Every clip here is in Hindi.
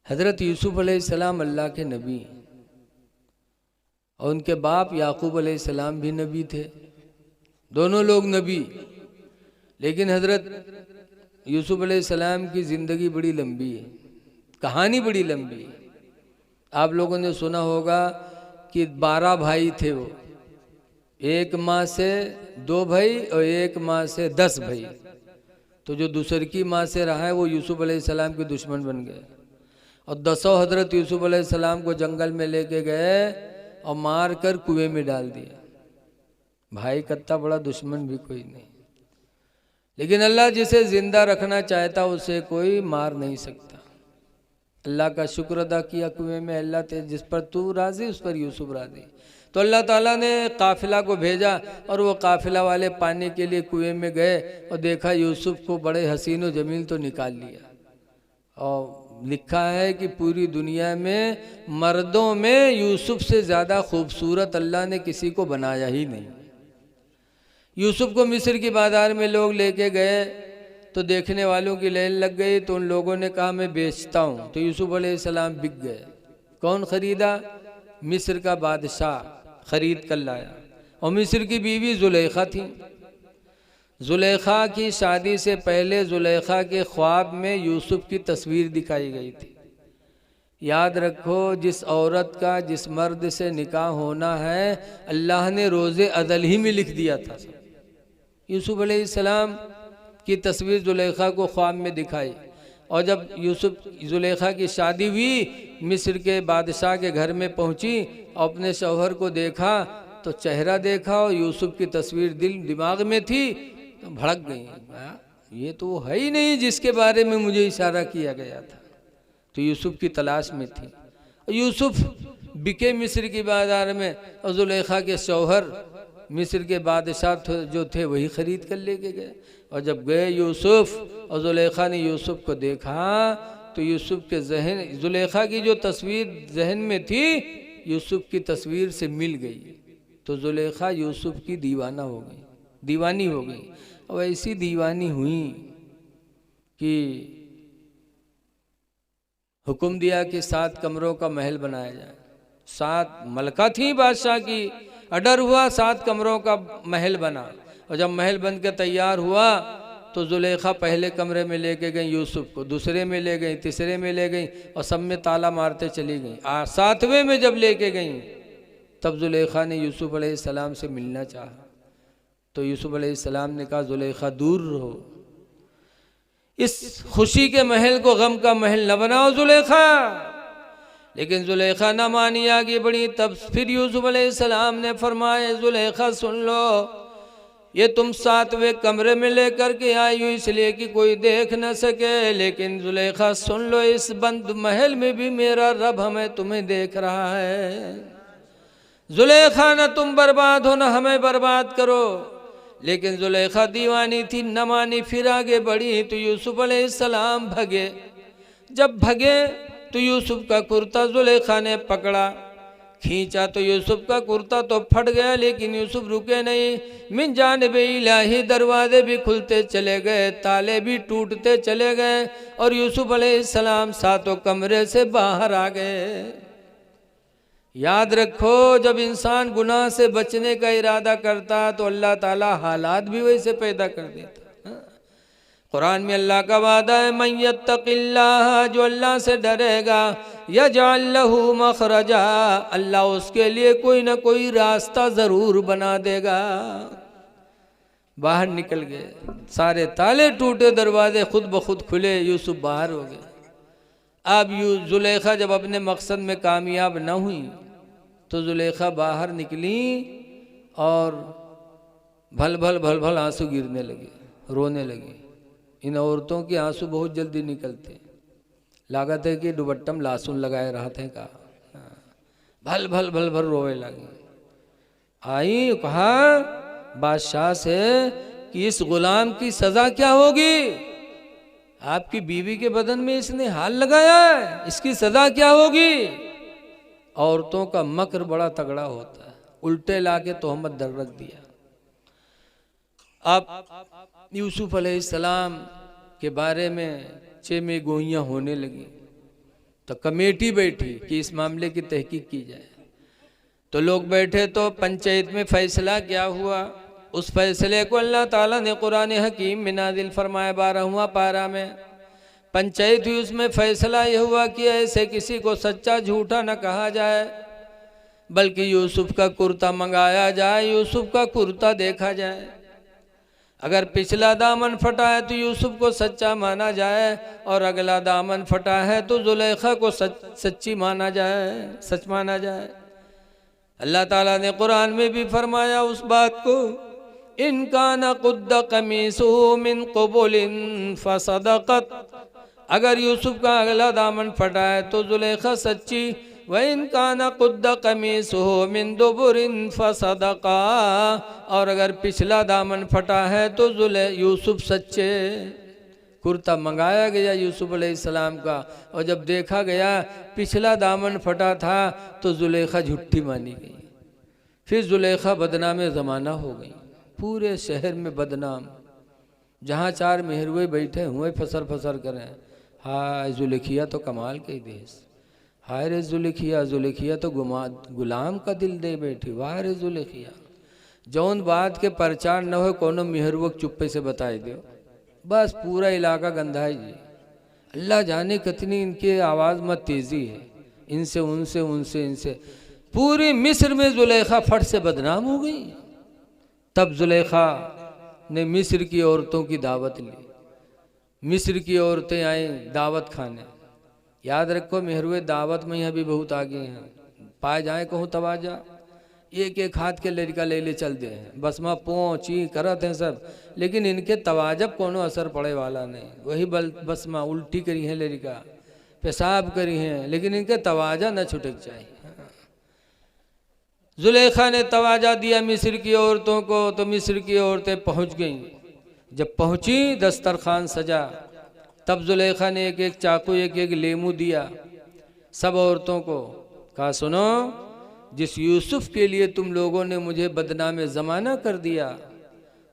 हज़रत यूसुफ अलैहिस्सलाम अल्लाह के नबी और उनके बाप याकूब अलैहिस्सलाम भी नबी थे, दोनों लोग नबी। लेकिन हज़रत यूसुफ अलैहिस्सलाम की ज़िंदगी बड़ी लंबी है, कहानी बड़ी लंबी है। आप लोगों ने सुना होगा कि 12 भाई थे वो, एक माँ से 2 भाई और एक माँ से 10 भाई। तो जो दूसरी की माँ से रहा है वो यूसुफ अलैहिस्सलाम के दुश्मन बन गए और 10 हज़रत यूसुफ अलैहिस्सलाम को जंगल में लेके गए और मार कर कुएं में डाल दिया। भाई कत्ता बड़ा दुश्मन भी कोई नहीं, लेकिन अल्लाह जिसे जिंदा रखना चाहता उसे कोई मार नहीं सकता। अल्लाह का शुक्र अदा किया कुएं में, अल्लाह ते जिस पर तू राजी उस पर यूसुफ राजी। तो अल्लाह ताला ने काफिला को भेजा और वो काफिला वाले पानी के लिए कुएं में गए और देखा यूसुफ को बड़े हसीन व जमील तो निकाल लिया। और लिखा है कि पूरी दुनिया में मर्दों में यूसुफ से ज़्यादा खूबसूरत अल्लाह ने किसी को बनाया ही नहीं। यूसुफ को मिस्र की बाज़ार में लोग लेके गए तो देखने वालों की लाइन लग गई, तो उन लोगों ने कहा मैं बेचता हूँ। तो यूसुफ अलैहिस्सलाम बिक गए। कौन ख़रीदा? मिस्र का बादशाह ख़रीद कर लाया। और मिस्र की बीवी जुलेखा थी। जुलेखा की शादी से पहले जुलेखा के ख्वाब में यूसुफ की तस्वीर दिखाई गई थी। याद रखो, जिस औरत का जिस मर्द से निकाह होना है अल्लाह ने रोज़े अदल ही में लिख दिया था। यूसुफ अलैहिस्सलाम की तस्वीर जुलेखा को ख्वाब में दिखाई और जब यूसुफ जुलेखा की शादी हुई, मिस्र के बादशाह के घर में पहुंची और अपने शौहर को देखा तो चेहरा देखा और यूसुफ की तस्वीर दिमाग में थी तो भड़क गई। ये तो वो है ही नहीं जिसके बारे में मुझे इशारा किया गया था। तो यूसुफ की तलाश में थी। यूसुफ बिके मिस्र की बाजार में और जुलेखा के शौहर मिस्र के बादशाह जो थे वही ख़रीद कर लेके गए। और जब गए यूसुफ और जुलेखा ने यूसुफ को देखा तो यूसुफ के जहन, जुलेखा की जो तस्वीर जहन में थी यूसुफ की तस्वीर से मिल गई। तो जुलेखा यूसुफ की दीवाना हो गई, दीवानी हो गई। और ऐसी दीवानी हुई कि हुक्म दिया कि 7 कमरों का महल बनाया जाए। 7 मलका थी बादशाह की, ऑर्डर हुआ 7 कमरों का महल बना। और जब महल बन के तैयार हुआ तो जुलेखा पहले कमरे में लेके गई यूसुफ को, दूसरे में ले गई, तीसरे में ले गई और सब में ताला मारते चली गई। 7वें में जब लेके गई तब जुलेखा ने यूसुफ अलैहिस्सलाम से मिलना चाहा। तो यूसुफ अलैहिस्सलाम ने कहा जुलेखा दूर रहो, इस खुशी के महल को गम का महल न बनाओ जुलेखा। लेकिन जुलेखा न मानी, आगे बढ़ी। तब फिर यूसुफ अलैहिस्सलाम ने फरमाया जुलेखा सुन लो, ये तुम 7वें कमरे में लेकर के आई हो इसलिए कि कोई देख न सके। लेकिन जुलेखा सुन लो, इस बंद महल में भी मेरा रब हमें तुम्हें देख रहा है। जुलेखा न तुम बर्बाद हो न हमें बर्बाद करो। लेकिन जुलेखा दीवानी थी, न मानी। फिर आगे बढ़ी तो यूसुफ अलैहिस्सलाम भगे। जब भगे तो यूसुफ का कुर्ता जुलेखा ने पकड़ा, खींचा तो यूसुफ का कुर्ता तो फट गया। लेकिन यूसुफ रुके नहीं। मिन जानिब इलाही दरवाजे भी खुलते चले गए, ताले भी टूटते चले गए और यूसुफ अलैहिस्सलाम 7 कमरे से बाहर आ गए। याद रखो, जब इंसान गुनाह से बचने का इरादा करता तो अल्लाह ताला हालात भी वैसे पैदा कर देता। कुरान में अल्लाह का वादा है, मन यत्तक़िल्लाह, जो अल्लाह से डरेगा, यजअल लहू मखरजा, अल्लाह उसके लिए कोई ना कोई रास्ता ज़रूर बना देगा। बाहर निकल गए, सारे ताले टूटे, दरवाजे खुद ब खुद खुले, यूसुफ बाहर हो गए। अब जुलेखा जब अपने मकसद में कामयाब न हुई तो जुलेखा बाहर निकली और भल भल भल भल आंसू गिरने लगे, रोने लगी। इन औरतों के आंसू बहुत जल्दी निकलते, लागत है कि दुपट्टम लासुन लगाए रहते का। भल भल भल भल रोए लगी। आई कहा बादशाह से कि इस गुलाम की सजा क्या होगी? आपकी बीवी के बदन में इसने हाथ लगाया है, इसकी सजा क्या होगी? औरतों का मकर बड़ा तगड़ा होता है, उल्टे लाके तोहमत दर रख दिया। अब यूसुफ अलैहिस्सलाम के बारे में चे में गोइयाँ होने लगी। तो कमेटी बैठी कि इस मामले की तहकीक की जाए। तो लोग बैठे तो पंचायत में फैसला क्या हुआ, उस फैसले को अल्लाह ताला ने कुरान हकीम में नाजिल फरमाया 12वां पारा में। पंचायत हुई, उसमें फैसला यह हुआ कि ऐसे किसी को सच्चा झूठा न कहा जाए, बल्कि यूसुफ का कुर्ता मंगाया जाए, यूसुफ का कुर्ता देखा जाए। अगर पिछला दामन फटा है तो यूसुफ को सच्चा माना जाए, और अगला दामन फटा है तो जुलेखा को सच्ची माना जाए, सच माना जाए। अल्लाह ताला ने कुरान में भी फरमाया उस बात को, इनकाना कुद्द कमीसुहु मिन क़ुबुलिन फसदक़त, अगर यूसुफ का अगला दामन फटा है तो जुलेखा सच्ची, व इनकाना कुद्द कमीसुहु मिन दुबुरिन फसदक़ा, और अगर पिछला दामन फटा है तो यूसुफ सच्चे। कुर्ता मंगाया गया यूसुफ अलैहिस्सलाम का, और जब देखा गया पिछला दामन फटा था तो जुलेखा झूठी मानी गई। फिर जुलेखा बदनाम ज़माना हो गई, पूरे शहर में बदनाम। जहाँ चार मेहरुए बैठे हुए फसर फसर करें, हाय जुलेखिया तो कमाल के देश, हाय रे जुलेखिया, जुलेखिया तो गुलाम का दिल दे बैठी, वाह रे जुलेखिया। जौन बात के प्रचार न हो कोनो मेहरुवक चुप्पे से बताए दो, बस पूरा इलाका गंदा है जी। अल्लाह जाने कितनी इनके आवाज़ में तेज़ी है, इनसे उनसे उनसे इनसे। पूरी मिस्र में जुलेखा फट से बदनाम हो गई। तब जुलेखा ने मिस्र की औरतों की दावत ली, मिस्र की औरतें आए दावत खाने। याद रखो मेहरुए दावत में यहाँ भी बहुत आगे हैं, पाए जाए कहूँ तवाजा, एक एक हाथ के लड़का ले ले चल दे हैं, बस माँ पहुँची करत हैं सब, लेकिन इनके तवाजब कोनो असर पड़े वाला नहीं। वही बस माँ उल्टी करी है लड़का, पेशाब करी हैं, लेकिन इनके तवाजा न छुटक चाहिए। जुलेखा ने तवाजा दिया मिस्र की औरतों को, तो मिस्र की औरतें पहुँच गईं। जब पहुँची दस्तरखान सजा, तब जुलेखा ने एक एक चाकू एक एक लेमू दिया सब औरतों को, कहा सुनो, जिस यूसुफ के लिए तुम लोगों ने मुझे बदनाम ज़माना कर दिया,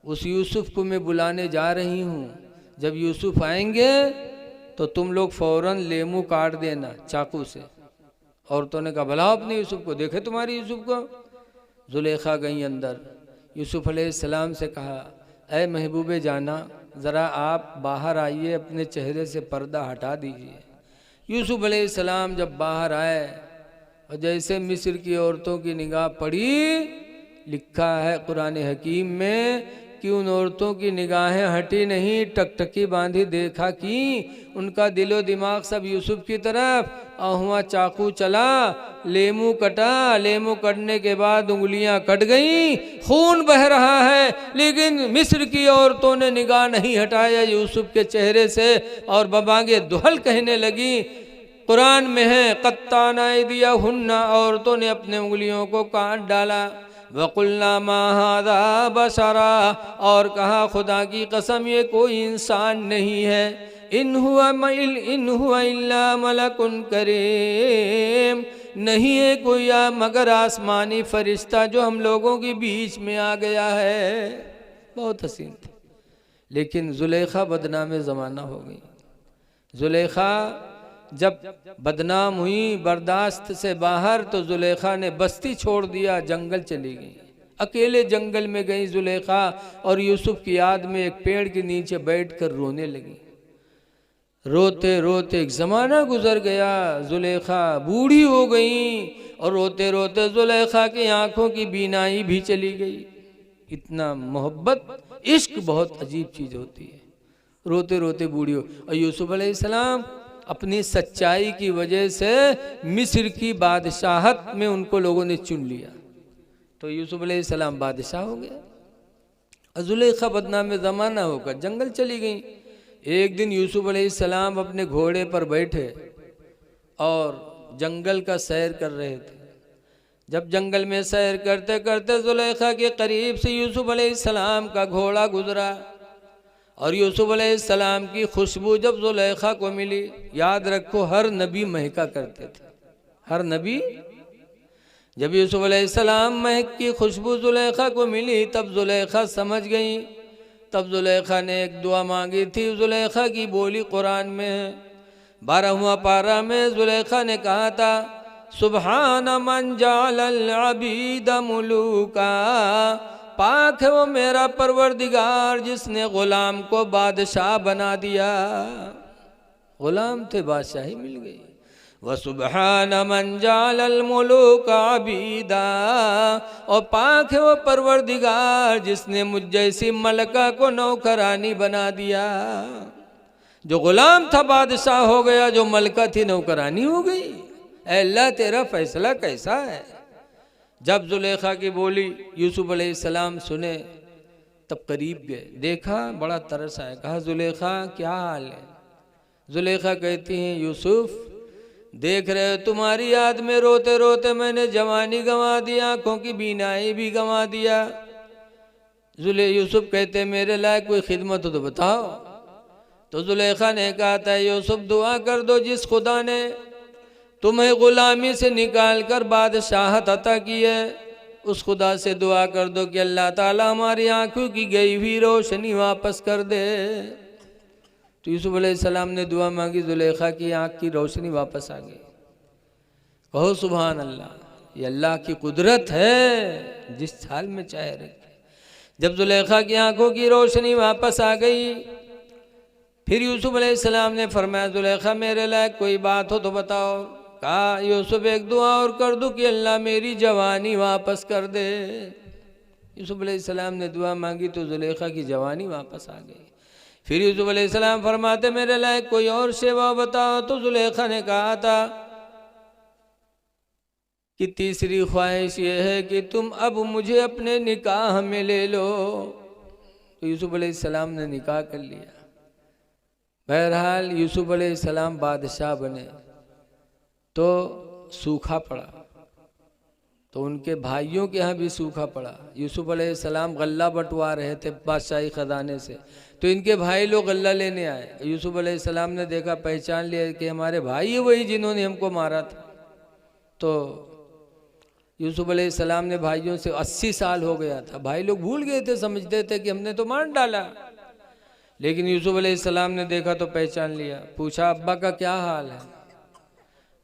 उस यूसुफ को मैं बुलाने जा रही हूँ। जब यूसुफ आएंगे तो तुम लोग फ़ौरन लेमू काट देना चाकू से। औरतों ने कहा भला अपने यूसुफ को देखे तुम्हारी यूसुफ को। जुलेखा गई अंदर, यूसुफ अलैहिस्सलाम से कहा, ऐ महबूबे जाना, ज़रा आप बाहर आइए, अपने चेहरे से पर्दा हटा दीजिए। यूसुफ अलैहिस्सलाम जब बाहर आए, और जैसे मिस्र की औरतों की निगाह पड़ी, लिखा है कुरान हकीम में कि उन औरतों की निगाहें हटी नहीं, टकटकी बांधी देखा कि उनका दिलो दिमाग सब यूसुफ की तरफ। और हुआ चाकू चला, लेमू कटा, लेमू कटने के बाद उंगलियां कट गईं, खून बह रहा है, लेकिन मिस्र की औरतों ने निगाह नहीं हटाया यूसुफ के चेहरे से, और बबांगे दुहल कहने लगी। कुरान में है कत्ताना दिया हुन्ना, औरतों ने अपने उंगलियों को काट डाला। वकुल्ना मा हादा बशरा, और कहा खुदा की कसम ये कोई इंसान नहीं है, इन हुआ इल्ला मलकुन करीम, नहीं है कोई मगर आसमानी फरिश्ता जो हम लोगों के बीच में आ गया है। बहुत हसीन थे, लेकिन जुलेखा बदनाम ज़माना हो गई। जुलेखा जब बदनाम हुई बर्दाश्त से बाहर, तो जुलेखा ने बस्ती छोड़ दिया, जंगल चली गई। अकेले जंगल में गई जुलेखा, और यूसुफ की याद में एक पेड़ के नीचे बैठकर रोने लगी। रोते रोते एक ज़माना गुजर गया, जुलेखा बूढ़ी हो गई, और रोते रोते जुलेखा की आंखों की बीनाई भी चली गई। इतना मोहब्बत इश्क बहुत अजीब चीज़ होती है, रोते रोते बूढ़ी हो। और यूसुफ अलैहिस्सलाम अपनी सच्चाई की वजह से मिस्र की बादशाहत में उनको लोगों ने चुन लिया, तो यूसुफ अलैहिस्सलाम बादशाह हो गया। जुलेखा बदनाम ज़माना होकर जंगल चली गई। एक दिन यूसुफ अलैहिस्सलाम अपने घोड़े पर बैठे और जंगल का सैर कर रहे थे। जब जंगल में सैर करते करते जुलेखा के करीब से यूसुफ अलैहिस्सलाम का घोड़ा गुजरा, और यूसुफ अलैहिस्सलाम की खुशबू जब जुलेखा को मिली, याद रखो हर नबी महका करते थे, हर नबी। जब यूसुफ अलैहिस्सलाम महक की खुशबू जुलेखा को मिली, तब जुलेखा समझ गई। तब जुलेखा ने एक दुआ मांगी थी, जुलेखा की बोली कुरान में है, 12वां पारा में जुलेखा ने कहा था, सुबहान मन जालल अबीद मुलूका, पाक है वो मेरा परवरदिगार जिसने गुलाम को बादशाह बना दिया। गुलाम थे, बादशाही मिल गई। व सुबहान मन जालल मुलूका अबीदा, और पाक है वो परवरदिगार जिसने मुझ जैसी मलका को नौकरानी बना दिया। जो गुलाम था बादशाह हो गया, जो मलका थी नौकरानी हो गई। ऐ अल्लाह तेरा फैसला कैसा है। जब जुलेखा की बोली यूसुफ अलैहिस्सलाम सुने, तब करीब गए, देखा, बड़ा तरस आया। कहा, जुलेखा क्या हाल है। जुलेखा कहती हैं, यूसुफ देख रहे हो, तुम्हारी याद में रोते रोते मैंने जवानी गंवा दी, आंखों की बीनाई भी गंवा दिया। यूसुफ कहते, मेरे लायक कोई खिदमत हो तो बताओ। तो जुलेखा ने कहा था, यूसुफ दुआ कर दो जिस खुदा ने तुम्हें गुलामी से निकाल कर बादशाहत अता की है, उस खुदा से दुआ कर दो कि अल्लाह ताला हमारी आंखों की गई हुई रोशनी वापस कर दे। तो यूसुफ अलैहिस्सलाम ने दुआ मांगी, जुलेखा की आंख की रोशनी वापस आ गई। कहो सुभान अल्लाह, ये अल्लाह की कुदरत है, जिस हाल में चाहे रखे। जब जुलेखा की आंखों की रोशनी वापस आ गई, फिर यूसुफ अलैहिस्सलाम ने फरमाया, जुलेखा मेरे लायक कोई बात हो तो बताओ। कहा, यूसुफ एक दुआ और कर दूं कि अल्लाह मेरी जवानी वापस कर दे। यूसुफ अलैहिस्सलाम ने दुआ मांगी तो जुलेखा की जवानी वापस आ गई। फिर यूसुफ अलैहिस्सलाम फरमाते, मेरे लायक कोई और सेवा बताओ। तो जुलेखा ने कहा था कि तीसरी ख्वाहिश ये है कि तुम अब मुझे अपने निकाह में ले लो। तो यूसुफ अलैहिस्सलाम ने निकाह कर लिया। बहरहाल यूसुफ अलैहिस्सलाम बादशाह बने तो सूखा पड़ा, तो उनके भाइयों के यहाँ भी सूखा पड़ा। यूसुफ अलैहिस्सलाम गल्ला बंटवा रहे थे बादशाही खजाने से, तो इनके भाई लोग गल्ला लेने आए। यूसुफ अलैहिस्सलाम ने देखा, पहचान लिया कि हमारे भाई है वही जिन्होंने हमको मारा था। तो यूसुफ अलैहिस्सलाम ने भाइयों से, 80 साल हो गया था, भाई लोग भूल गए थे, समझते थे कि हमने तो मार डाला। लेकिन यूसुफ अलैहिस्सलाम ने देखा तो पहचान लिया। पूछा, अब्बा का क्या हाल है।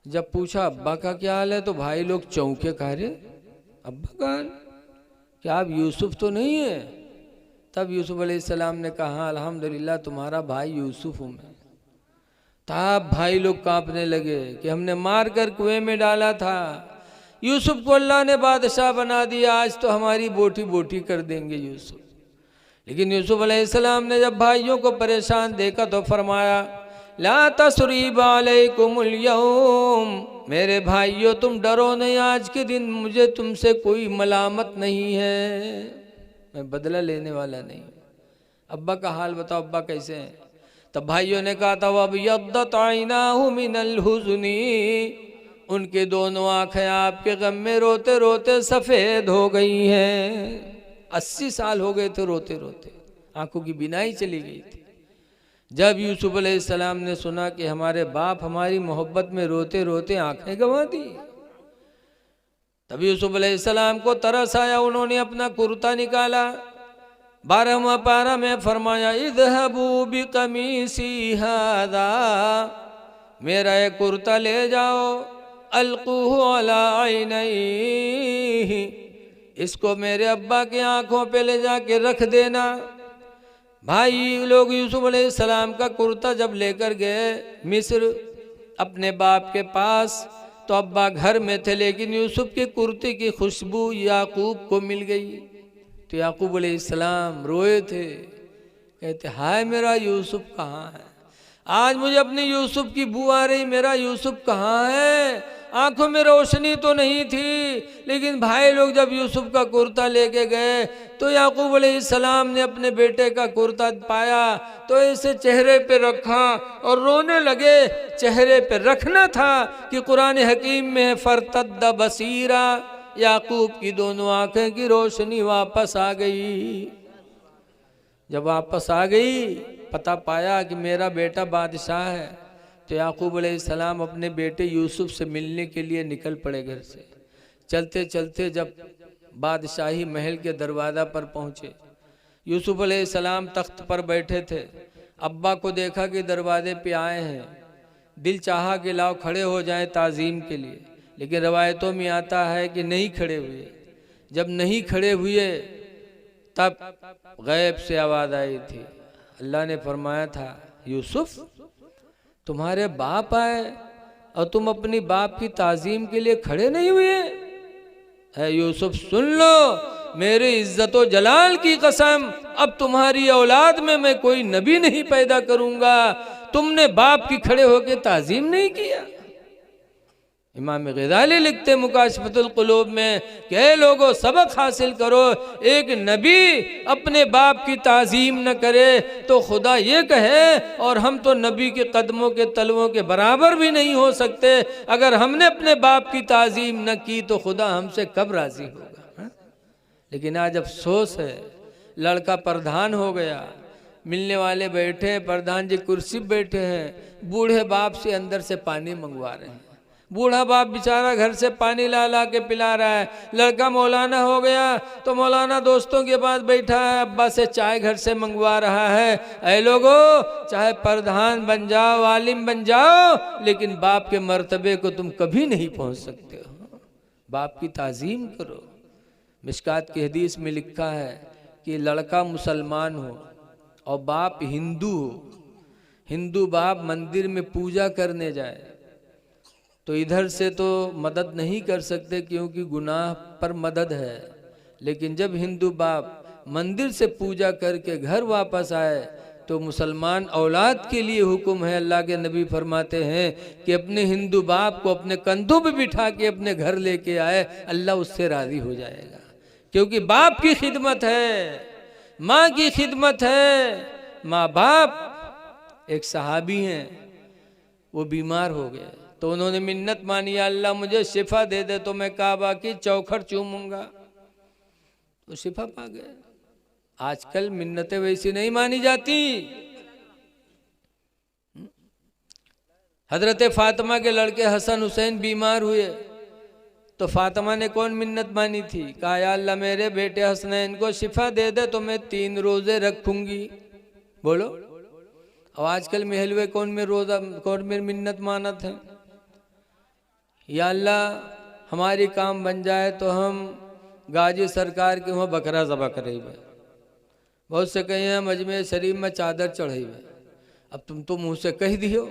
जब पूछा अब्बा का क्या हाल है तो भाई लोग चौंके, कह रहे अब्बा का हाल, क्या आप यूसुफ तो नहीं है। तब यूसुफ अलैहिस्सलाम ने कहा, अल्हम्दुलिल्लाह तुम्हारा भाई यूसुफ हूँ मैं। तब भाई लोग कांपने लगे कि हमने मार कर कुएं में डाला था, यूसुफ को अल्लाह ने बादशाह बना दिया, आज तो हमारी बोटी बोटी कर देंगे यूसुफ। लेकिन यूसुफ अलैहिस्सलाम ने जब भाइयों को परेशान देखा तो फरमाया, ला तसरीब अलैकुमुल यौम, मेरे भाइयों तुम डरो नहीं, आज के दिन मुझे तुमसे कोई मलामत नहीं है, मैं बदला लेने वाला नहीं। अब्बा का हाल बताओ, अब्बा कैसे हैं। तब भाइयों ने कहा था, वब यद्दत ऐनाहु मिनल हुज़्नी, उनके दोनों आंखें आपके गम में रोते रोते सफ़ेद हो गई हैं। 80 साल हो गए थे रोते रोते, आंखों की बिनाई चली गई थी। जब यूसुफ अलैहिस्सलाम ने सुना कि हमारे बाप हमारी मोहब्बत में रोते रोते आंखें गंवा दी, तब यूसुफ अलैहिस्सलाम को तरस आया। उन्होंने अपना कुर्ता निकाला। 12वां पारा में फरमाया, इज़हबू बिक़मीसी हाज़ा, मेरा ये कुर्ता ले जाओ, अलक़ूहु अला ऐनैहि, इसको मेरे अब्बा की आंखों पे ले जाके रख देना। भाई लोग यूसुफ अलैहिस्सलाम का कुर्ता जब लेकर गए मिस्र अपने बाप के पास, तो अब्बा घर में थे, लेकिन यूसुफ के कुर्ते की खुशबू याकूब को मिल गई। तो याकूब अलैहिस्सलाम रोए थे, कहते, हाय मेरा यूसुफ कहाँ है, आज मुझे अपने यूसुफ की बू आ रही, मेरा यूसुफ कहाँ है। आंखों में रोशनी तो नहीं थी, लेकिन भाई लोग जब यूसुफ का कुर्ता लेके गए तो याकूब अलैहिस्सलाम ने अपने बेटे का कुर्ता पाया तो इसे चेहरे पे रखा और रोने लगे। चेहरे पे रखना था कि कुरान हकीम में फरतद्द बसीरा, याकूब की दोनों आंखें की रोशनी वापस आ गई। जब वापस आ गई, पता पाया कि मेरा बेटा बादशाह है, तो याकूब अलैहिस्सलाम अपने बेटे यूसुफ से मिलने के लिए निकल पड़े घर से। चलते चलते जब बादशाही महल के दरवाज़ा पर पहुँचे, यूसुफ अलैहिस्सलाम तख्त पर बैठे थे। अब्बा को देखा कि दरवाजे पे आए हैं, दिल चाहा कि लाओ खड़े हो जाएं ताज़ीम के लिए, लेकिन रवायतों में आता है कि नहीं खड़े हुए। जब नहीं खड़े हुए तब गैब से आवाज़ आई थी। अल्लाह ने फरमाया था, यूसुफ तुम्हारे बाप आए और तुम अपनी बाप की ताज़ीम के लिए खड़े नहीं हुए। है यूसुफ सुन लो, मेरे इज्जत जलाल की कसम, अब तुम्हारी औलाद में मैं कोई नबी नहीं पैदा करूंगा। तुमने बाप की खड़े होके ताज़ीम नहीं किया। इमाम ग़ज़ाली लिखते मुकाशफतुल क़ुलूब में कि लोगों सबक हासिल करो, एक नबी अपने बाप की ताज़ीम न करे तो खुदा ये कहे और हम तो नबी के कदमों के तलवों के बराबर भी नहीं हो सकते। अगर हमने अपने बाप की ताज़ीम न की तो खुदा हमसे कब राज़ी होगा। हा? लेकिन आज अफसोस है, लड़का प्रधान हो गया, मिलने वाले बैठे हैं, प्रधान जी कुर्सी बैठे हैं, बूढ़े बाप से अंदर से पानी मंगवा रहे हैं। बूढ़ा बाप बेचारा घर से पानी ला ला के पिला रहा है। लड़का मौलाना हो गया तो मौलाना दोस्तों के पास बैठा है, अब्बा से चाय घर से मंगवा रहा है। ऐ लोगों, चाहे प्रधान बन जाओ, आलिम बन जाओ, लेकिन बाप के मर्तबे को तुम कभी नहीं पहुंच सकते हो। बाप की ताज़ीम करो। मिशकात की हदीस में लिखा है कि लड़का मुसलमान हो और बाप हिंदू हो, हिंदू बाप मंदिर में पूजा करने जाए तो इधर से तो मदद नहीं कर सकते क्योंकि गुनाह पर मदद है, लेकिन जब हिंदू बाप मंदिर से पूजा करके घर वापस आए तो मुसलमान औलाद के लिए हुक्म है। अल्लाह के नबी फरमाते हैं कि अपने हिंदू बाप को अपने कंधों पे बिठा के अपने घर लेके आए, अल्लाह उससे राज़ी हो जाएगा। क्योंकि बाप की खिदमत है, माँ की खिदमत है। माँ बाप, एक सहाबी हैं, वो बीमार हो गए तो उन्होंने मिन्नत मानी, अल्लाह मुझे शिफा दे दे तो मैं काबा की चौखट चूमूंगा, तो शिफा पा गए। आजकल मिन्नतें वैसी नहीं मानी जाती। हजरत फातिमा के लड़के हसन हुसैन बीमार हुए तो फातिमा ने कौन मिन्नत मानी थी? कहा या अल्लाह मेरे बेटे हसनैन को शिफा दे दे तो मैं 3 रोजे रखूंगी। बोलो, अब आजकल में हलवे कौन में रोजा, कौन में मिन्नत मानत है? या अल्लाह हमारी काम बन जाए तो हम गाजी सरकार के वहाँ बकरा ज़बह करेंगे। बहुत से कहे हम अजमेर शरीफ में चादर चढ़ेंगे। अब तुम तो मुँह से कह दियो,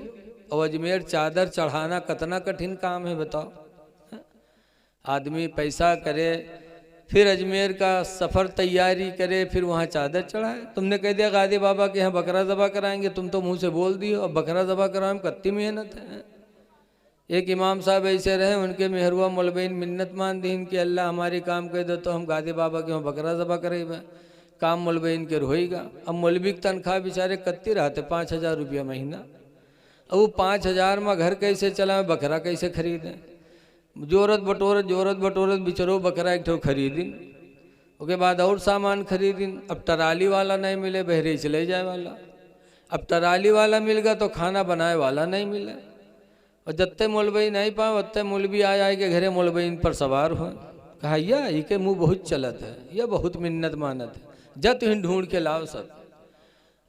और अजमेर चादर चढ़ाना कितना कठिन काम है बताओ। आदमी पैसा करे, फिर अजमेर का सफ़र तैयारी करे, फिर वहाँ चादर चढ़ाए। तुमने कह दिया गाजी बाबा के यहाँ बकरा ज़बह कराएंगे, तुम तो मुँह से बोल दियो, अब बकरा ज़बह कराने में कितनी मेहनत है। एक इमाम साहब ऐसे रहे, उनके मेहरुआ मौलवीन मिन्नत मान दी कि अल्लाह हमारी काम कह दो तो हम गाजी बाबा के वहाँ बकरा ज़बह करेंगे, काम मौलवीन के रोएगा। अब मौलवी की तनख्वाह बेचारे कत्ती रहते 5,000 रुपया महीना। अब वो 5,000 में घर कैसे चलाए, बकरा कैसे खरीदें? जोरत बटोरत बिचरो बकरा एक ठो खरीदिन, उसके बाद और सामान खरीदिन। अब टराली वाला नहीं मिले, बहरे चले जाए वाला। अब टराली वाला मिल गया तो खाना बनाए वाला नहीं मिले, और जत्ते मौलवी नहीं पाए उतने मौलवी आए के घरे मौलवी पर सवार हो। कहा या ये के मुँह बहुत चलत है, यह बहुत मिन्नत मानत है, जत हिन ढूंढ के लाओ सब।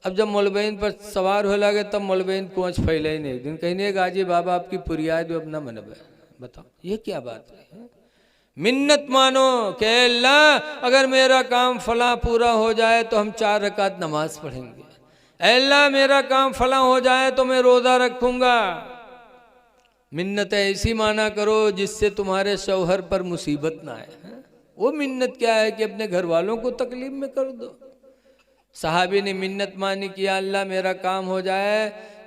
अब जब मौलवीन पर सवार हो लगे तब मौलवीन कोच फैले ही नहीं। दिन कहीं गाजी बाबा आपकी पुरियाद भी अपना मनब है। बताओ ये क्या बात है? मिन्नत मानो कि अल्लाह अगर मेरा काम फला पूरा हो जाए तो हम 4 रकात नमाज पढ़ेंगे, अल्लाह मेरा काम फला हो जाए तो मैं रोज़ा रखूंगा। मिन्नत ऐसी माना करो जिससे तुम्हारे शौहर पर मुसीबत ना आए। वो मिन्नत क्या है कि अपने घर वालों को तकलीफ में कर दो। सहाबी ने मिन्नत मानी कि अल्लाह मेरा काम हो जाए,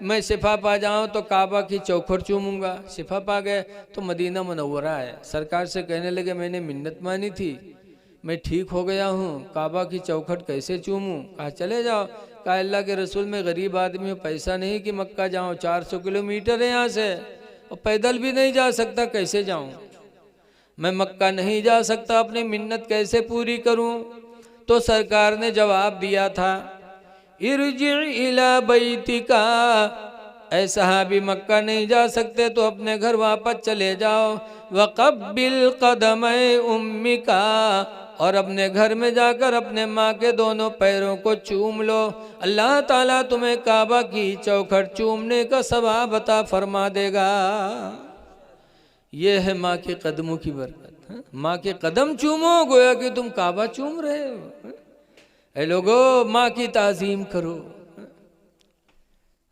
मैं शिफा पा जाऊं तो काबा की चौखट चूमूंगा। शिफा पा गए तो मदीना मुनव्वरा है, सरकार से कहने लगे मैंने मिन्नत मानी थी, मैं ठीक हो गया हूँ, काबा की चौखट कैसे चूमूं? कहा चले जाओ। कहा अल्लाह के रसूल में गरीब आदमी हूँ, पैसा नहीं कि मक्का जाऊँ, 400 किलोमीटर है यहाँ से, और पैदल भी नहीं जा सकता, कैसे जाऊं? मैं मक्का नहीं जा सकता, अपनी मिन्नत कैसे पूरी करूं? तो सरकार ने जवाब दिया था इरजी इला बैतिका, ऐ सहाबी मक्का नहीं जा सकते तो अपने घर वापस चले जाओ। वक़ब्बिल क़दमै उम्मिका, और अपने घर में जाकर अपने माँ के दोनों पैरों को चूम लो। अल्लाह ताला तुम्हें काबा की चौखट चूमने का सवाब अता फरमा देगा। ये है माँ के कदमों की बरकत। माँ के कदम चूमो गोया कि तुम काबा चूम रहे हो। ऐ लोगो, माँ की ताज़ीम करो।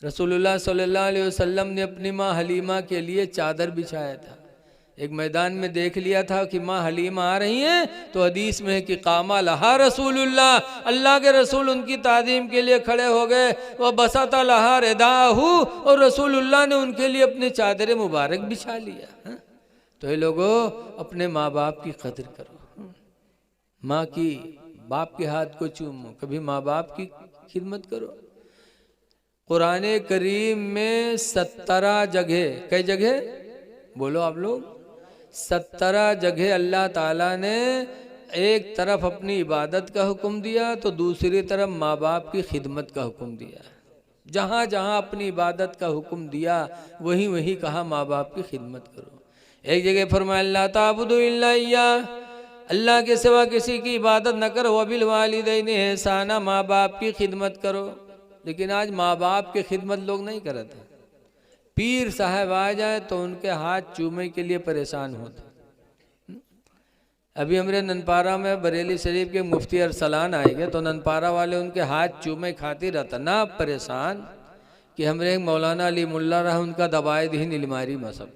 रसूलुल्लाह सल्लल्लाहु अलैहि वसल्लम ने अपनी माँ हलीमा के लिए चादर बिछाया था। एक मैदान में देख लिया था कि माँ हलीमा आ रही हैं, तो हदीस में है कि कामा लहा रसूलुल्लाह, अल्लाह के रसूल उनकी ताज़ीम के लिए खड़े हो गए। वह बसता लहा रिदाहु, और रसूलुल्लाह ने उनके लिए अपनी चादर मुबारक बिछा लिया। तो ये लोगों, अपने माँ बाप की कदर करो। माँ की, बाप के हाथ को चूमो, कभी माँ बाप की खिदमत करो। कुरान करीम में 17 जगह, कई जगह बोलो आप लोग, 17 जगह अल्लाह ताला ने एक तरफ अपनी इबादत का हुक्म दिया तो दूसरी तरफ माँ बाप की खिदमत का हुक्म दिया। जहाँ जहाँ अपनी इबादत का हुक्म दिया वहीं वहीं कहा माँ बाप की खिदमत करो। एक जगह फरमाया अल्लाह ताबुदु इल्ला इय्याह, अल्लाह के सिवा किसी की इबादत न करो। वबिल वालिदैनि ihसाना, माँ बाप की खिदमत करो। लेकिन आज माँ बाप की खिदमत लोग नहीं करते। पीर साहब आ जाए तो उनके हाथ चूमे के लिए परेशान होते। अभी हमारे ननपारा में बरेली शरीफ के मुफ्ती अरसलान आएंगे तो ननपारा वाले उनके हाथ चूमे खातिर इतना परेशान कि हमारे मौलाना अली मुल्ला रहा, उनका दबाए दी नीलमारी मसब,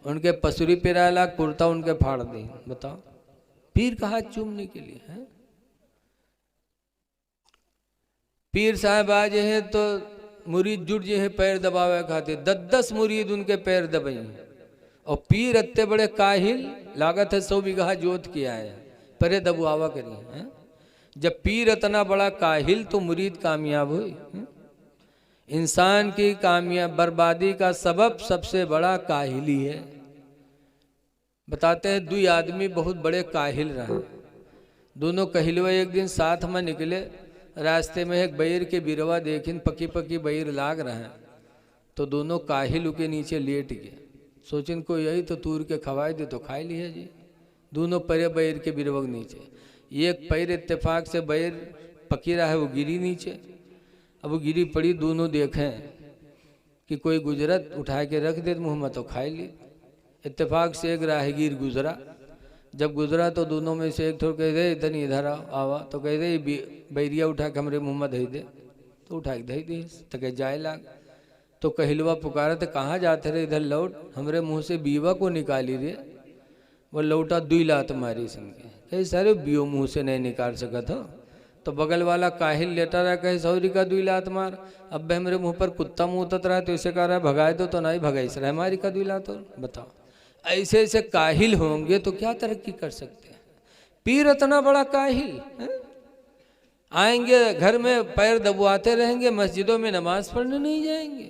उनके पसुरी पिराला कुर्ता उनके फाड़ दी। बताओ, पीर का हाथ चूमने के लिए है। पीर साहब आज हैं तो मुरीद जुट जे हैं पैर दबावे खाते, 10-10 मुरीद उनके पैर दबाई। और पीर इतने बड़े काहिल, लागत है 100 बीघा जोत किया है, परे दबुआवा करिए हैं। जब पीर इतना बड़ा काहिल तो मुरीद कामयाब हुई। इंसान की कामयाब बर्बादी का सबब सबसे बड़ा काहिली है। बताते हैं 2 आदमी बहुत बड़े काहिल रहे। दोनों कहिलवा एक दिन साथ में निकले। रास्ते में एक बैर के बिरवा देखिन, पकी पकी बैर लाग रहे हैं, तो दोनों काहिल के नीचे लेट गए। सोचिन को यही तो तूर के खवाए दे तो खाई लिए जी। दोनों परे बैर के बिरवा के नीचे, एक पैर इत्तेफाक से बैर पकी रहा है, वो गिरी नीचे। अब वो गिरी पड़ी, दोनों देखें कि कोई गुजरत उठा के रख दे, मुँह में तो खाई ली। इत्तेफाक से एक राहगीर गुजरा। जब गुजरा तो दोनों में से एक थोड़ा कह दे इधर इधर आवा, तो कह दे बैरिया उठा के हमारे मुँह में धई दे, तो उठा के धई दे तो कह जाए लाग। तो कहिलवा पुकारा तो कहाँ जाते रहे, इधर लौट, हमारे मुँह से बीवा को निकाली रे। वो लौटा 2 लात मारी संगे, कहे सारे बियो मुँह से नहीं निकाल सका था। तो बगल वाला काहिल लेटा रहा, कहे सौरी का 2 लात मार। अब हमारे मुँह पर कुत्ता मुँह उतत रहा है तो इसे कह रहा है भगाए दो, तो नहीं भगाई सर हमारी का 2 लात। बताओ, ऐसे ऐसे काहिल होंगे तो क्या तरक्की कर सकते हैं। पीर इतना बड़ा काहिल है? आएंगे घर में पैर दबवाते रहेंगे, मस्जिदों में नमाज पढ़ने नहीं जाएंगे।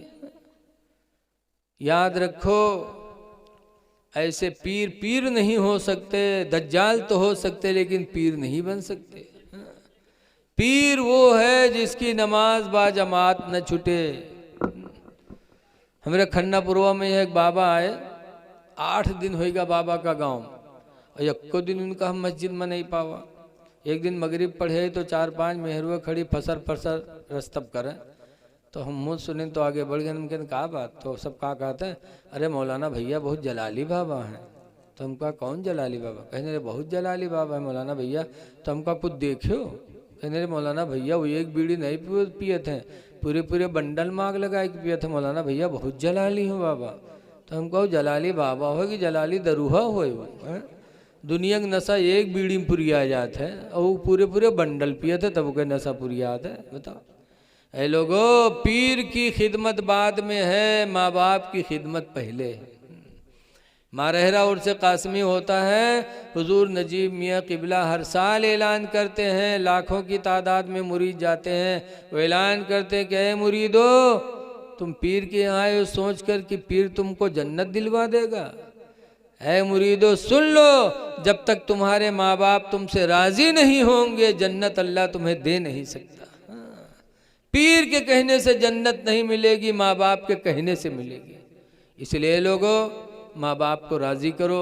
याद रखो, ऐसे पीर पीर नहीं हो सकते। दज्जाल तो हो सकते लेकिन पीर नहीं बन सकते। पीर वो है जिसकी नमाज बाजमात न छूटे। हमारे खन्नापुरवा में एक बाबा आए, 8 दिन होएगा बाबा का गांव, और एको दिन उनका हम मस्जिद में नहीं पावा। एक दिन मगरिब पढ़े तो 4-5 मेहरुआ खड़ी फसर फसर रस्तब करें, तो हम मुँह सुने तो आगे बढ़ गए। उनके कहा बात, तो सब कहा कहते हैं अरे मौलाना भैया बहुत जलाली बाबा हैं। तो हम कहा कौन जलाली बाबा? कहने रे बहुत जलाली बाबा है मौलाना भैया। तो हम कहा कुछ देखियो? कहने रे मौलाना भैया वो एक बीड़ी नहीं पिए थे, पूरे पूरे बंडल मांग लगा के पिए थे मौलाना भैया, बहुत जलाली हो बाबा। तो हम कहो जलाली बाबा हो कि जलाली दरूहा हो? दुनिया का नशा एक बीड़ी में पुरिया जात है और वो पूरे पूरे बंडल पिए थे तब के नशा पुरियात है। बताओ, ऐ लोगों, पीर की खिदमत बाद में है, माँ बाप की खिदमत पहले है। मारहरा उर्स कासमी होता है, हुजूर नजीब मियाँ किबला हर साल ऐलान करते हैं, लाखों की तादाद में मुरीद जाते हैं। वो ऐलान करते हैं कि ऐ मुरीदो, तुम पीर के यहाँ आए हो सोच कर कि पीर तुमको जन्नत दिलवा देगा। ऐ मुरीदो सुन लो, जब तक तुम्हारे माँ बाप तुमसे राजी नहीं होंगे जन्नत अल्लाह तुम्हें दे नहीं सकता। पीर के कहने से जन्नत नहीं मिलेगी, माँ बाप के कहने से मिलेगी। इसलिए लोगों, माँ बाप को राज़ी करो,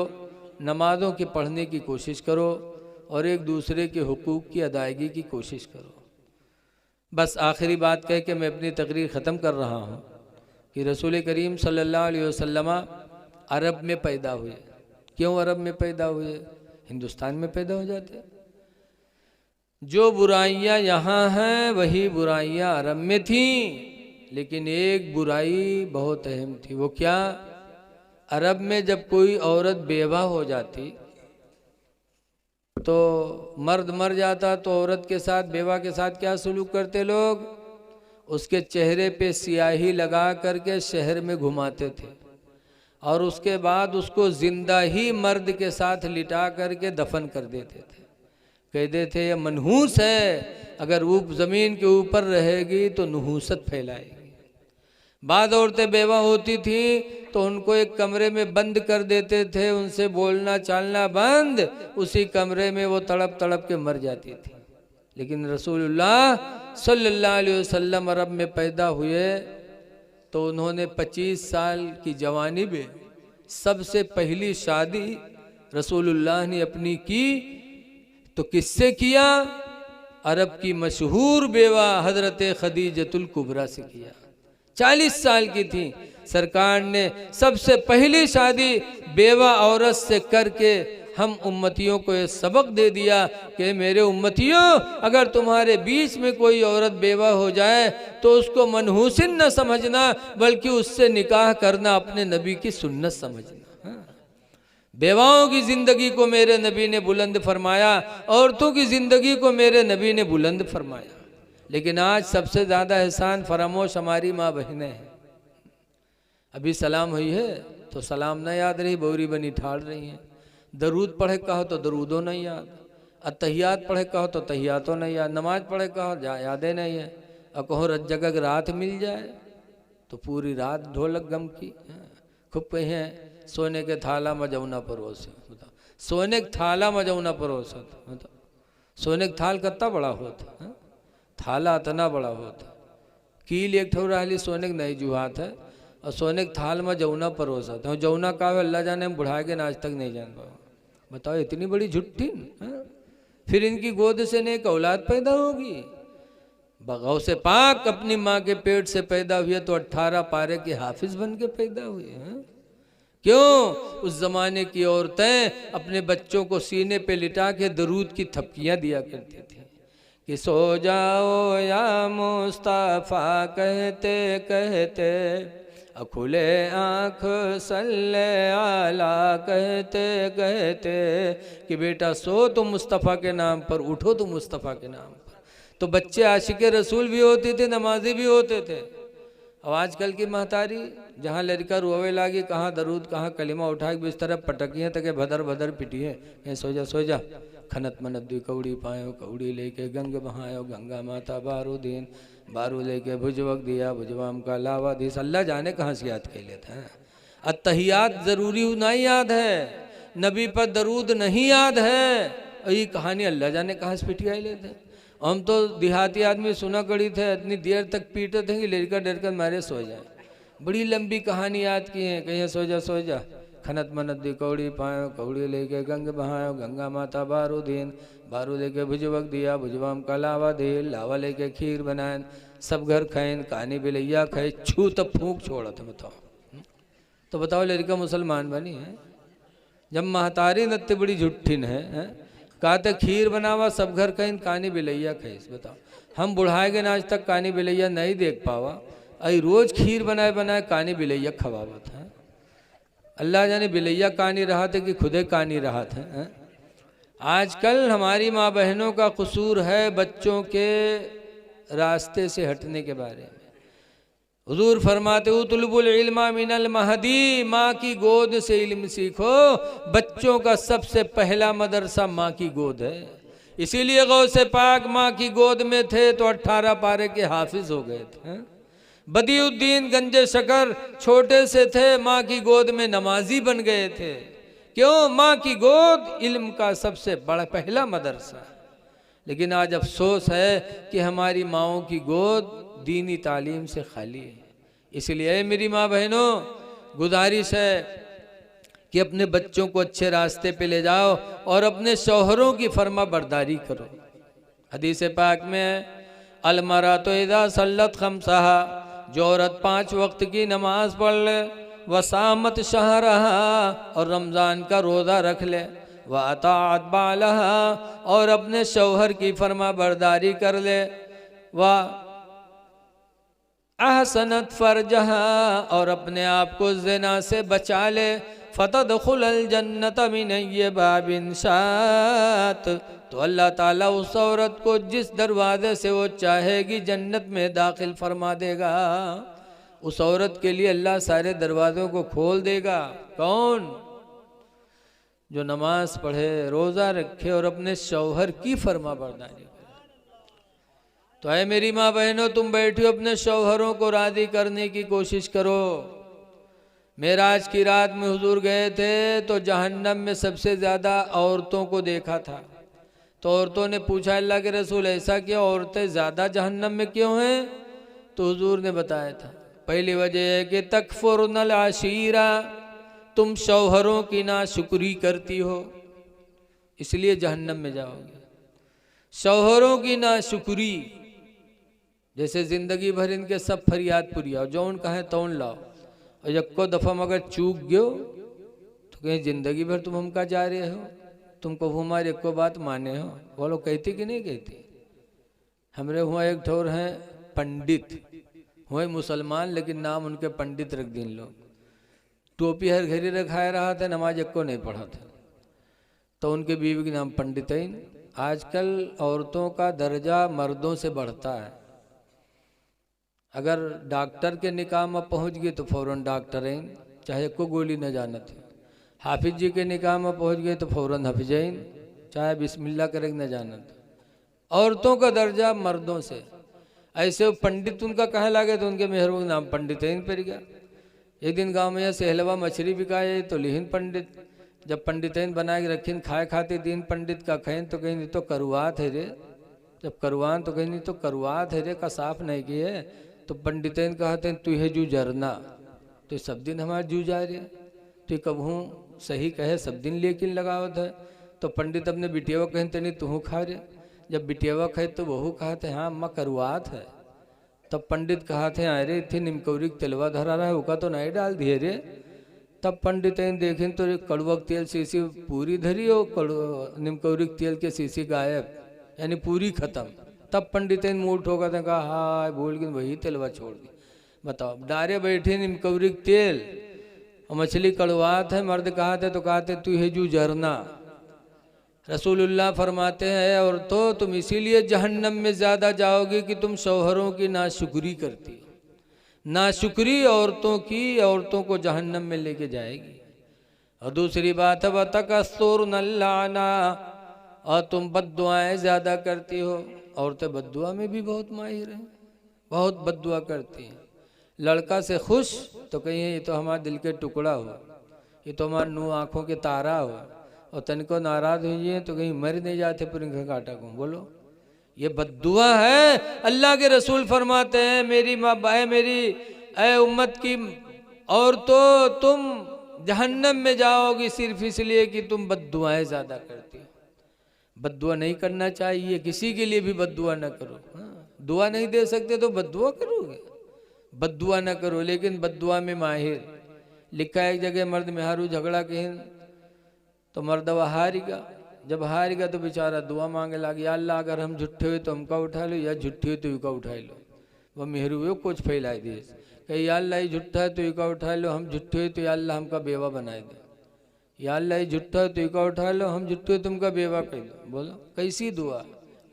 नमाज़ों की पढ़ने की कोशिश करो, और एक दूसरे के हुकूक की अदायगी की कोशिश करो। बस आखिरी बात कह के मैं अपनी तकरीर ख़त्म कर रहा हूँ कि रसूल करीम सल्लल्लाहु अलैहि वसल्लम अरब में पैदा हुए। क्यों अरब में पैदा हुए? हिंदुस्तान में पैदा हो जाते। जो बुराइयां यहाँ हैं वही बुराइयां अरब में थीं, लेकिन एक बुराई बहुत अहम थी। वो क्या? अरब में जब कोई औरत बेवा हो जाती तो मर्द मर जाता तो औरत के साथ, बेवा के साथ क्या सलूक करते लोग? उसके चेहरे पे स्याही लगा करके शहर में घुमाते थे और उसके बाद उसको जिंदा ही मर्द के साथ लिटा करके दफन कर देते थे। कहते थे ये मनहूस है, अगर वो ज़मीन के ऊपर रहेगी तो नहूसत फैलाएगी। बाद औरतें बेवा होती थी तो उनको एक कमरे में बंद कर देते थे, उनसे बोलना चालना बंद, उसी कमरे में वो तड़प तड़प के मर जाती थी। लेकिन रसूलुल्लाह सल्लल्लाहु अलैहि वसल्लम अरब में पैदा हुए तो उन्होंने 25 साल की जवानी में सबसे पहली शादी रसूलुल्लाह ने अपनी की तो किससे किया? अरब की मशहूर बेवा हजरत खदीजतुल कुबरा से किया। 40 साल की थी, सरकार ने सबसे पहली शादी बेवा औरत से करके हम उम्मतियों को ये सबक दे दिया कि मेरे उम्मतियों, अगर तुम्हारे बीच में कोई औरत बेवा हो जाए तो उसको मनहूसिन न समझना, बल्कि उससे निकाह करना अपने नबी की सुन्नत समझना। बेवाओं की ज़िंदगी को मेरे नबी ने बुलंद फरमाया, औरतों की ज़िंदगी को मेरे नबी ने बुलंद फरमाया। लेकिन आज सबसे ज़्यादा एहसान फरामोश हमारी माँ बहनें हैं। अभी सलाम हुई है तो सलाम न याद रही, बोरी बनी ठाड़ रही हैं। दरूद पढ़े कहो तो दरूदों नहीं याद, अतहियात पढ़े कहो तो तहियातों नहीं याद, नमाज पढ़े कहो यादें नहीं है, और कहो रज्जग रात मिल जाए तो पूरी रात ढोलक गम की। खूब कही हैं सोने के थाला मजौना परोसे। बताओ सोने के थाला मजौना परोसे, बताओ सोने का थाल कितना बड़ा होता, थाला इतना बड़ा होता, कील एक ठो रही सोने के नहीं जुहात है, और सोने के थाल में जौना परोसा था। जौना का अल्लाह जाने हम बुढ़ा के आज तक नहीं जान पाओ। बताओ इतनी बड़ी झुट्ठी। फिर इनकी गोद से नेक औलाद पैदा होगी। बगौ से पाक अपनी माँ के पेट से पैदा हुए तो 18 पारे के हाफिज बन के पैदा हुए हैं। क्यों? उस जमाने की औरतें अपने बच्चों को सीने पे लिटा के दरूद की थपकियां दिया करती थी कि सो जाओ या मुस्तफा कहते कहते, खुले आँख सल्ले आला कहते कहते, कि बेटा सो तो मुस्तफ़ा के नाम पर, उठो तो मुस्तफ़ा के नाम पर। तो बच्चे आशिक़े रसूल भी होते थे, नमाजी भी होते थे। अब आजकल की महतारी जहाँ लड़का रोवे लागी, कहाँ दरूद कहाँ कलिमा उठा के बिस्तर पटकिए तक भदर भदर पिटिए, कहीं सो जा खनत मनत दी कौड़ी पायो, कौड़ी लेके गंग बहायो, गंगा माता बारू दीन, बारू लेके भुजवक दिया, भुजवाम का लावा दीस। अल्लाह जाने कहाँ से याद कर लेते हैं। अत्तहियात ज़रूरी नहीं याद है, नबी पर दरूद नहीं याद है, और ये कहानी अल्लाह जाने कहाँ से पिटिया लेते हैं। हम तो देहाती आदमी सुना कड़ी थे, इतनी देर तक पीटे थे कि लड़का डर कर मारे सो जाए। बड़ी लंबी कहानी याद की है, कहीं सो जा खनत मनत दी कौड़ी पायो, कौड़ी लेके गंग बहायो, गंगा माता बारू दीन, बारू लेके भुजवक दिया, भुजवाम का लावा दे, लावा लेके खीर बनाए, सब घर खाएन, कहानी बिलैया खाए, छू तब फूंक छोड़ा था। बताओ तो बताओ लड़का मुसलमान बनी है? जब महतारी नत्ते बड़ी झुट्ठिन है, कहते खीर बनावा सब घर खाइन, कहानी बिलैया खाइस। बताओ हम बुढ़ाए गए आज तक कहानी बिलैया नहीं देख पावा, अई रोज खीर बनाए बनाए कहानी बिलैया खवावत है। अल्लाह जाने बिलैया कहानी रहा थे कि खुदे कहानी रहा था। आजकल हमारी माँ बहनों का कसूर है बच्चों के रास्ते से हटने के बारे में। हुजूर फरमाते उतलुबुल इल्मा मिनल महदी, माँ की गोद से इल्म सीखो। बच्चों का सबसे पहला मदरसा माँ की गोद है। इसीलिए गौसे पाक माँ की गोद में थे तो 18 पारे के हाफिज हो गए थे। बदियुद्दीन गंजे शकर छोटे से थे, माँ की गोद में नमाजी बन गए थे। क्यों? माँ की गोद इल्म का सबसे बड़ा पहला मदरसा। लेकिन आज अफसोस है कि हमारी माँओं की गोद दीनी तालीम से खाली है। इसलिए मेरी माँ बहनों गुजारिश है कि अपने बच्चों को अच्छे रास्ते पे ले जाओ और अपने शौहरों की फर्मा बरदारी करो। हदीस पाक में है, अलमरा तो इदा सल्लत खमसहा, जो औरत 5 वक्त की नमाज पढ़ ले, वसामत शहरहा, और रमज़ान का रोज़ा रख ले, व अताअत बालहा, और अपने शौहर की फर्मा बरदारी कर ले, व अहसनत फरजहा, और अपने आप को ज़िना से बचा ले, फतदखुलल जन्नत मिन अय्यि बाबिन शात, तो अल्लाह ताला उस औरत को जिस दरवाजे से वो चाहेगी जन्नत में दाखिल फरमा देगा। उस औरत के लिए अल्लाह सारे दरवाज़ों को खोल देगा। कौन? जो नमाज पढ़े, रोज़ा रखे और अपने शौहर की फर्मा बरदारी करे। तो ऐ मेरी माँ बहनों, तुम बैठी हो, अपने शौहरों को राज़ी करने की कोशिश करो। मेराज की रात में हुजूर गए थे तो जहन्नम में सबसे ज़्यादा औरतों को देखा था। तो औरतों ने पूछा, अल्लाह के रसूल ऐसा क्यों, औरतें ज़्यादा जहन्नम में क्यों हैं? तो हुजूर ने बताया था, पहली वजह है कि तकफुरनल आशीरा, तुम शौहरों की नाशुक्री करती हो, इसलिए जहन्नम में जाओगे। शौहरों की नाशुक्री, जैसे ज़िंदगी भर इनके सब फरियाद पुरियाओ, जौन कहें तौन लाओ, और यक्को दफ़ा मगर चूक गयो तो कहीं ज़िंदगी भर तुम हमका जा रहे हो, तुमको हमारी एको बात माने हो। बोलो कहती कि नहीं कहती? हमरे हुआ एक ठोर हैं पंडित, हुए मुसलमान लेकिन नाम उनके पंडित रख दिन लोग, टोपी हर घड़ी रखाए रहा था, नमाज एको नहीं पढ़ा था, तो उनके बीवी के नाम पंडितैन। आजकल औरतों का दर्जा मर्दों से बढ़ता है। अगर डॉक्टर के निकाह में पहुँच गए तो फौरन डॉक्टरैन, चाहे को गोली न जानत है। हाफिज जी के निकाह में पहुँच गए तो फौरन हाफिजैन, चाहे बिस्मिल्लाह करे न जानत। औरतों का दर्जा मर्दों से। ऐसे वो पंडित उनका कहे लगे तो उनके मेहरों का नाम पंडितैन पड़ गया। एक दिन गांव में सहलवा मछली बिकाए तो लिहिन पंडित, जब पंडितैन बना के रखीन खाए खाते दिन पंडित का खैन तो कहीं नहीं तो करुआत है रे, जब करुआन तो कहीं नहीं तो करुआत है रे का साफ नहीं किए, तो पंडितैन कहते हैं तू है जू जरना, तो सब दिन हमारे जू जा रहे, तो कबहूँ सही कहे सब दिन लेकिन लगावत है। तो पंडित अपने बिटियावा कहते नहीं तू खा रहे, जब बिटियावा खाए तो बहू कहते हाँ अम्मा करुआत है। तब पंडित कहते हैं अरे इतनी निमकौरी तेलवा धरा रहा है उका तो नहीं डाल दिए रे। तब पंडित देखें तो कड़वक तेल शीशी पूरी धरी हो, निमकौरी तेल के शीशी गायब, यानी पूरी खत्म। तब पंडित मुँह ठोका था, कहा हाँ बोल के वही तेलवा छोड़ दी। बताओ डारे बैठे निमकौरी तेल और मछली कड़वात है, मर्द कहते तो कहते तू है जू जरना। रसूलुल्लाह फरमाते हैं और तो तुम इसीलिए जहन्नम में ज़्यादा जाओगे कि तुम शौहरों की नाशुक्री करती हो। नाशुक्री औरतों की औरतों को जहन्नम में लेके जाएगी। और दूसरी बात है वतकस्सुर नल्लाना, और तुम बद्दुआएं ज़्यादा करती हो। औरतें बद्दुआ में भी बहुत माहिर हैं, बहुत बद्दुआ करती हैं। लड़का से खुश तो कहीं ये तो हमारे दिल के टुकड़ा हो, ये तो हमारे नू आँखों के तारा हो, और तनिको नाराज हुई तो कहीं मर नहीं जाते पुरिंग काटा को। बोलो ये बद्दुआ है। अल्लाह के रसूल फरमाते हैं मेरी माँ बाए मेरी ऐ उम्मत की और तो तुम जहन्नम में जाओगी सिर्फ इसलिए कि तुम बद्दुआएं ज़्यादा करती हो। बद्दुआ नहीं करना चाहिए, किसी के लिए भी बद्दुआ न करो। हाँ, दुआ नहीं दे सकते तो बद्दुआ करोगे, बद्दुआ न करो। लेकिन बद्दुआ में माहिर लिखा है एक जगह मर्द मेहारू झगड़ा कहें तो मर्दवा हारेगा, जब हारेगा तो बेचारा दुआ मांगे लगे या अल्लाह अगर हम झूठे हुए तो हमका उठा लो, या झूठे हुए तो युका उठा लो। वह मेहरू हुए कुछ फैलाई दिए कहीं या अल्लाह ये झूठा है तो युका उठा लो, हम झूठे हुए तो या अल्लाह हमका बेवा बनाए दे, या अल्लाह ये झूठा है तो युका उठा लो, हम झूठे हुए तुमका बेवा कर लो। बोलो कैसी दुआ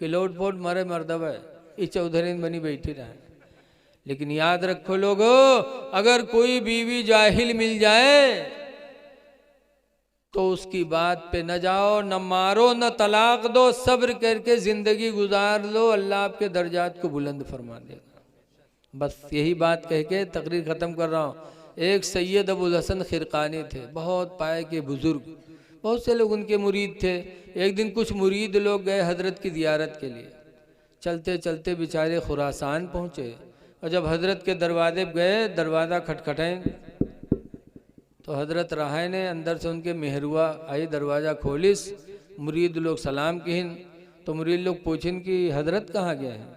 कि लोट पोट मरे मर्दवा ये चौधरी बनी बैठी रहे। लेकिन याद रखो लोगो, अगर कोई बीवी जाहिल मिल जाए तो उसकी बात पे न जाओ, न मारो, न तलाक दो, सब्र करके जिंदगी गुजार लो, अल्लाह आपके दर्जात को बुलंद फरमा देगा। बस यही बात कह के तकरीर ख़त्म कर रहा हूँ। एक सैयद अबुल हसन खिरकानी थे, बहुत पाए के बुजुर्ग, बहुत से लोग उनके मुरीद थे। एक दिन कुछ मुरीद लोग गए हजरत की ज़ियारत के लिए, चलते चलते बेचारे खुरासान पहुँचे, और जब हजरत के दरवाजे गए दरवाज़ा खटखटाएं तो हजरत राय ने अंदर से उनके मेहरुआ आई, दरवाज़ा खोलिस, मुरीद लोग सलाम किन। तो मुरीद लोग पूछिन कि हजरत कहाँ गए हैं।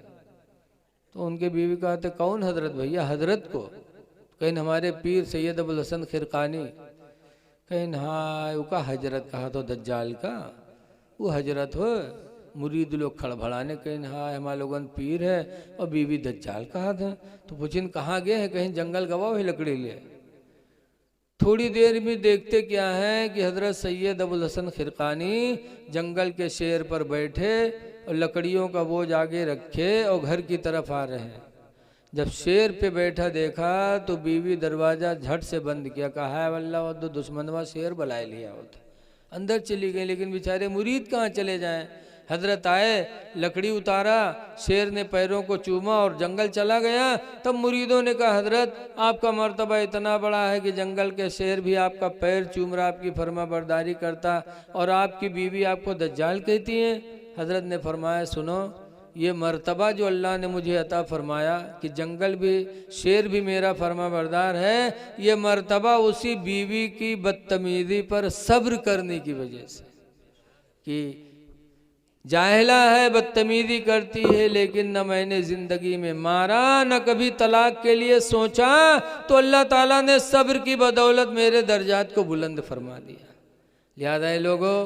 तो उनके बीवी कहा तो कौन हजरत भैया, हजरत को कहीं हमारे पीर सैयद अबुल हसन खिरकानी। कहीं हाँ उसका हजरत कहा तो दज्जाल का वो हजरत हो। मुरीद लोग खड़बड़ाने, कहीं हाँ हमारे लोगन पीर है और बीवी दज्जाल कहा था। तो पूछिन कहाँ गए हैं, कहीं जंगल गवा हुई लकड़ी ले। थोड़ी देर में देखते क्या है कि हजरत सैयद अबुल हसन खिरकानी जंगल के शेर पर बैठे और लकड़ियों का बोझ आगे रखे और घर की तरफ आ रहे हैं। जब शेर पे बैठा देखा तो बीवी दरवाज़ा झट से बंद किया, कहा है वल्लाह वो तो दुश्मनवा शेर बुलाए लिया होता। अंदर चली गई, लेकिन बेचारे मुरीद कहाँ चले जाएं। हजरत आए, लकड़ी उतारा, शेर ने पैरों को चूमा और जंगल चला गया। तब मुरीदों ने कहा हजरत आपका मर्तबा इतना बड़ा है कि जंगल के शेर भी आपका पैर चूम रहा, आपकी फर्मा बरदारी करता, और आपकी बीवी आपको दज्जाल कहती है। हजरत ने फरमाया सुनो, ये मर्तबा जो अल्लाह ने मुझे अता फरमाया कि जंगल भी शेर भी मेरा फर्मा बरदार है, ये मर्तबा उसी बीवी की बदतमीजी पर सब्र करने की वजह से। कि जाहिला है, बदतमीजी करती है, लेकिन न मैंने ज़िंदगी में मारा न कभी तलाक के लिए सोचा, तो अल्लाह ताला ने सब्र की बदौलत मेरे दर्जात को बुलंद फरमा दिया। लिहाजा लोगों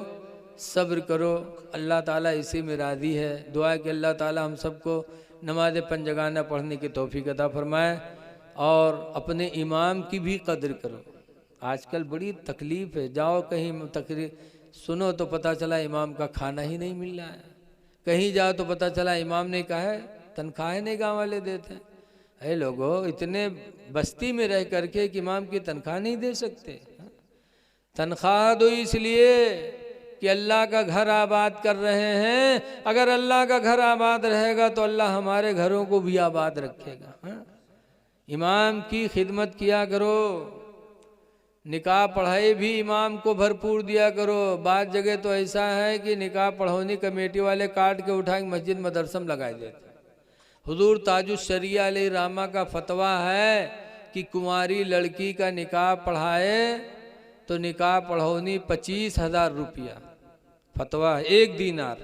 सब्र करो, अल्लाह ताला इसी में राज़ी है। दुआ कि अल्लाह ताला हम सबको नमाज पंजगाना पढ़ने की तौफीक अता फरमाए और अपने इमाम की भी कदर करो। आजकल बड़ी तकलीफ़ है, जाओ कहीं तकरीर सुनो तो पता चला इमाम का खाना ही नहीं मिल रहा है। कहीं जाओ तो पता चला इमाम ने कहा है तनख्वाहें नहीं गाँव वाले देते हैं। अरे लोगों इतने बस्ती में रह करके कि इमाम की तनख्वाह नहीं दे सकते। तनख्वाह दो इसलिए कि अल्लाह का घर आबाद कर रहे हैं। अगर अल्लाह का घर आबाद रहेगा तो अल्लाह हमारे घरों को भी आबाद रखेगा। इमाम की खिदमत किया करो, निकाह पढ़ाई भी इमाम को भरपूर दिया करो। बात जगह तो ऐसा है कि निकाह पढ़ौनी कमेटी वाले काट के उठा के मस्जिद मदरसा में लगाए देते। हुजूर ताजुश शरिया अलैहि रहमा का फतवा है कि कुंवारी लड़की का निकाह पढ़ाए तो निकाह पढ़ौनी 25,000 रुपया फतवा है, 1 दीनार,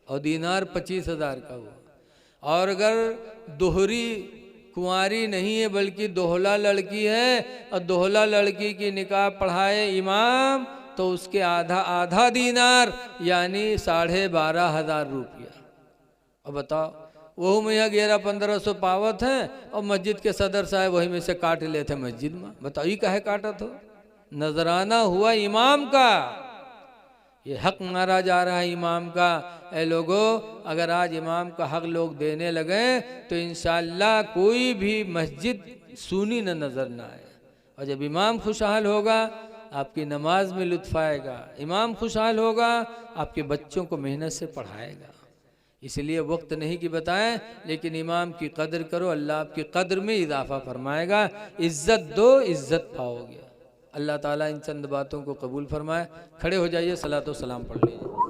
और दीनार 25,000 का हुआ। और अगर दोहरी कुंवारी नहीं है बल्कि दोहला लड़की है और दोहला लड़की की निकाह पढ़ाए इमाम तो उसके आधा दीनार यानी 12,500 रुपया। अब बताओ वो में 1100-1500 पावत है और मस्जिद के सदर साहब वही में से काट लेते मस्जिद में। बताओ ये काहे काटा तो नजराना हुआ इमाम का, ये हक मारा जा रहा है इमाम का। ए लोगों अगर आज इमाम का हक लोग देने लगे तो इंशाअल्लाह कोई भी मस्जिद सूनी न नज़र ना आए। और जब इमाम खुशहाल होगा आपकी नमाज में लुत्फ़ आएगा, इमाम खुशहाल होगा आपके बच्चों को मेहनत से पढ़ाएगा। इसलिए वक्त नहीं कि बताएं, लेकिन इमाम की कदर करो, अल्लाह आपकी कदर में इजाफा फरमाएगा। इज़्ज़त दो इज़्ज़त पाओगे। अल्लाह ताला इन चंद बातों को कबूल फरमाए। खड़े हो जाइए, सलातो सलाम पढ़ लीजिए।